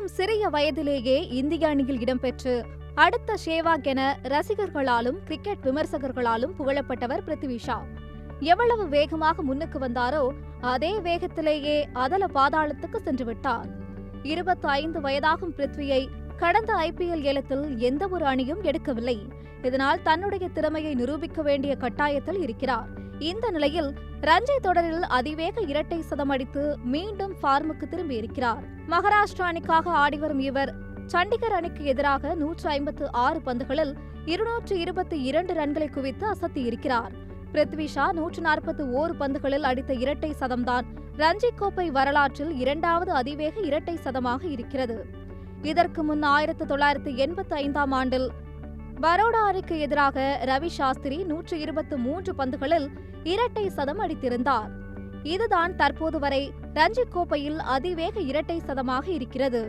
மிகவும் சிறிய வயதிலேயே இந்திய அணியில் இடம்பெற்று அடுத்த சேவாக் என ரசிகர்களாலும் கிரிக்கெட் விமர்சகர்களாலும் புகழப்பட்டவர் பிருத்வி ஷா. எவ்வளவு வேகமாக முன்னுக்கு வந்தாரோ அதே வேகத்திலேயே அதல பாதாளத்துக்கு சென்று விட்டார். 25 வயதாகும் பிருத்வியை கடந்த IPL ஏலத்தில் எந்த ஒரு அணியும் எடுக்கவில்லை. இதனால் தன்னுடைய திறமையை நிரூபிக்க வேண்டிய கட்டாயத்தில் இருக்கிறார். இந்த நிலையில் ரஞ்சி தொடரில் அதிவேக இரட்டை சதம் அடித்து மீண்டும் ஃபார்முக்கு திரும்பியிருக்கிறார். மகாராஷ்டிரா அணிக்காக ஆடிவரும் இவர் சண்டிகர் அணிக்கு எதிராக 156 பந்துகளில் 222 ரன்களை குவித்து அசத்தியிருக்கிறார். பிருத்வி ஷா 141 பந்துகளில் அடித்த இரட்டை சதம்தான் ரஞ்சி கோப்பை வரலாற்றில் 2வது அதிவேக இரட்டை சதமாக இருக்கிறது. இதற்கு முன் 1985ஆம் ஆண்டில் பரோடா அணிக்கு எதிராக ரவி சாஸ்திரி 123 பந்துகளில் இரட்டை சதம் அடித்திருந்தார். இதுதான் தற்போது வரை ரஞ்சி கோப்பையில் அதிவேக இரட்டை சதமாக இருக்கிறது.